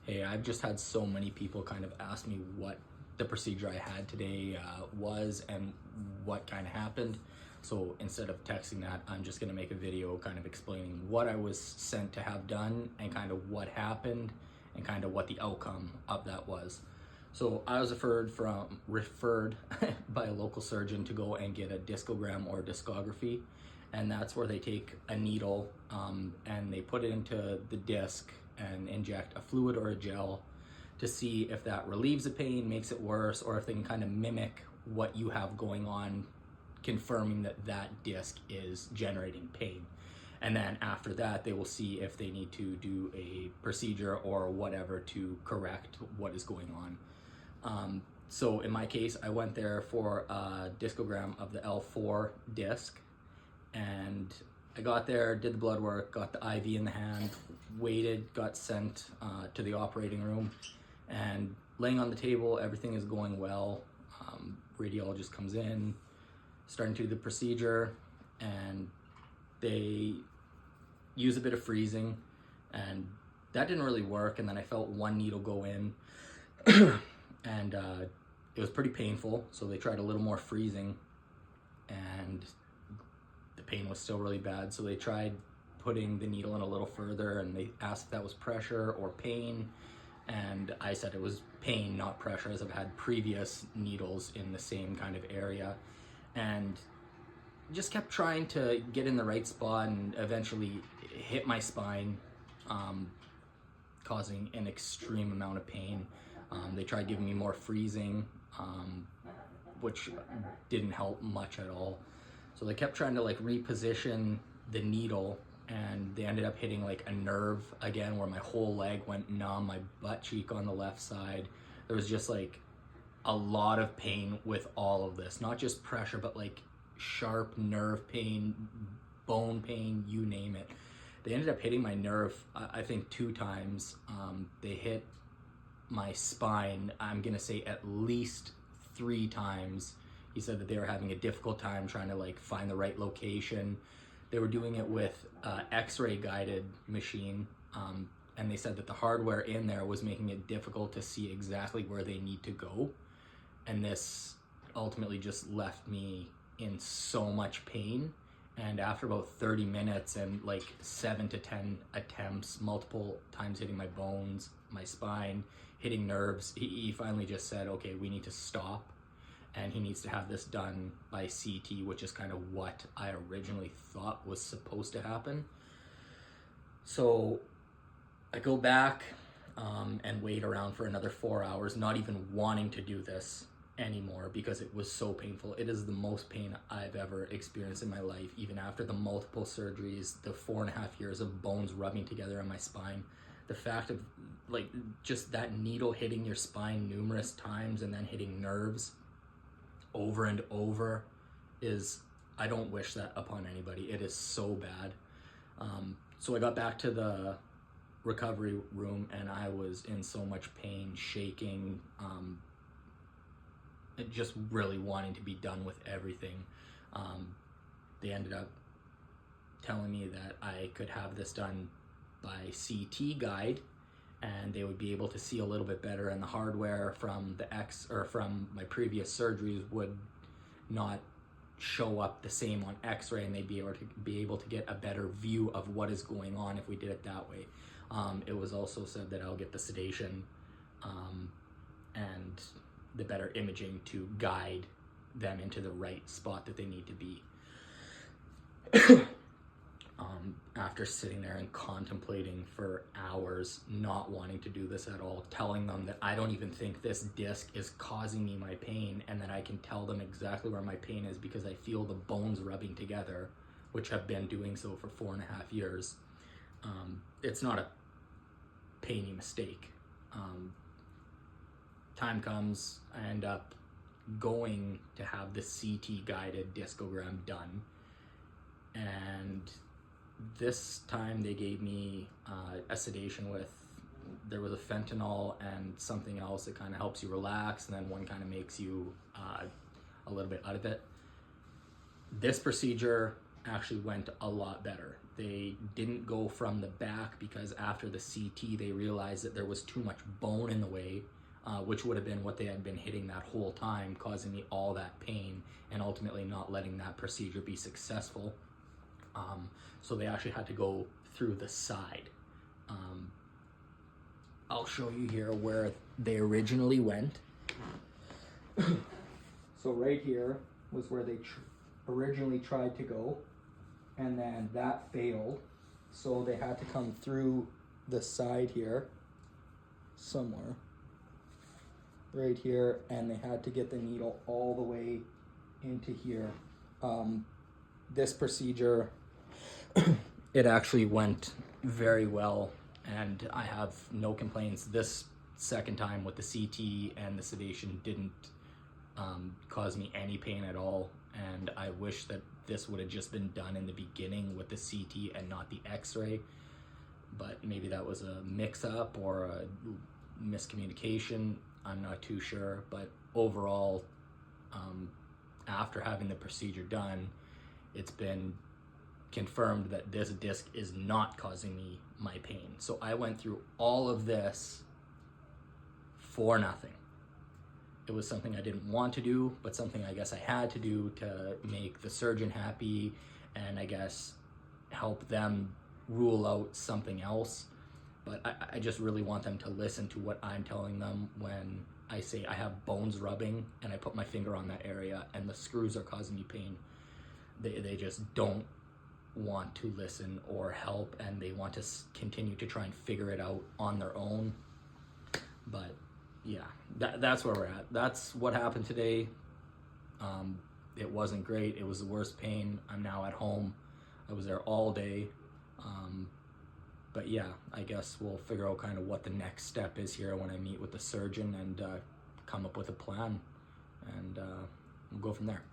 Hey, I've just had so many people kind of ask me what the procedure I had today was and what kind of happened. So instead of texting that, I'm just going to make a video kind of explaining what I was sent to have done and kind of what happened and kind of what the outcome of that was. So I was referred by a local surgeon to go and get a discogram or discography, and that's where they take a needle and they put it into the disc and inject a fluid or a gel to see if that relieves the pain, makes it worse, or if they can kind of mimic what you have going on, confirming that that disc is generating pain. And then after that, they will see if they need to do a procedure or whatever to correct what is going on. So in my case, I went there for a discogram of the L4 disc, and I got there, did the blood work, got the IV in the hand, waited, got sent to the operating room, and laying on the table, everything is going well. Radiologist comes in, starting to do the procedure, and they use a bit of freezing, and that didn't really work. And then I felt one needle go in and it was pretty painful, so they tried a little more freezing and the pain was still really bad, so they tried putting the needle in a little further, and they asked if that was pressure or pain, and I said it was pain, not pressure, as I've had previous needles in the same kind of area, and just kept trying to get in the right spot, and eventually hit my spine, causing an extreme amount of pain. They tried giving me more freezing, which didn't help much at all. So they kept trying to like reposition the needle, and they ended up hitting like a nerve again where my whole leg went numb, my butt cheek on the left side. There was just like a lot of pain with all of this, not just pressure, but like sharp nerve pain, bone pain, you name it. They ended up hitting my nerve, I think 2 times. They hit my spine, I'm gonna say at least 3 times. He said that they were having a difficult time trying to like find the right location. They were doing it with X-ray guided machine, and they said that the hardware in there was making it difficult to see exactly where they need to go. And this ultimately just left me in so much pain. And after about 30 minutes and like 7 to 10 attempts, multiple times hitting my bones, my spine, hitting nerves, he finally just said, okay, we need to stop, and he needs to have this done by CT, which is kind of what I originally thought was supposed to happen. So I go back and wait around for another 4 hours, not even wanting to do this anymore because it was so painful. It is the most pain I've ever experienced in my life, even after the multiple surgeries, the 4.5 years of bones rubbing together in my spine. The fact of like just that needle hitting your spine numerous times and then hitting nerves over and over is, I don't wish that upon anybody. It is so bad. So I got back to the recovery room and I was in so much pain, shaking, just really wanting to be done with everything. They ended up telling me that I could have this done by CT guide, and they would be able to see a little bit better, and the hardware from from my previous surgeries would not show up the same on X-ray, and they'd be able to get a better view of what is going on if we did it that way. It was also said that I'll get the sedation and the better imaging to guide them into the right spot that they need to be. After sitting there and contemplating for hours, not wanting to do this at all, telling them that I don't even think this disc is causing me my pain, and that I can tell them exactly where my pain is because I feel the bones rubbing together, which have been doing so for 4.5 years. It's not a painy mistake. Time comes, I end up going to have the CT guided discogram done, and this time they gave me a sedation with, there was a fentanyl and something else that kind of helps you relax, and then one kind of makes you a little bit out of it. This procedure actually went a lot better. They didn't go from the back because after the CT they realized that there was too much bone in the way, which would have been what they had been hitting that whole time, causing me all that pain and ultimately not letting that procedure be successful. So they actually had to go through the side. I'll show you here where they originally went. So right here was where they originally tried to go, and then that failed. So they had to come through the side here, somewhere, right here, and they had to get the needle all the way into here. This procedure, it actually went very well, and I have no complaints. This second time with the CT and the sedation didn't cause me any pain at all, and I wish that this would have just been done in the beginning with the CT and not the x-ray, but maybe that was a mix-up or a miscommunication. I'm not too sure, but overall, after having the procedure done, it's been confirmed that this disc is not causing me my pain. So I went through all of this for nothing. It was something I didn't want to do, but something I guess I had to do to make the surgeon happy and I guess help them rule out something else. But I just really want them to listen to what I'm telling them when I say I have bones rubbing and I put my finger on that area and the screws are causing me pain. They just don't want to listen or help, and they want to continue to try and figure it out on their own. But yeah, that's where we're at. That's what happened today. It wasn't great. It was the worst pain. I'm now at home. I was there all day. But yeah, I guess we'll figure out kind of what the next step is here when I meet with the surgeon and come up with a plan, and we'll go from there.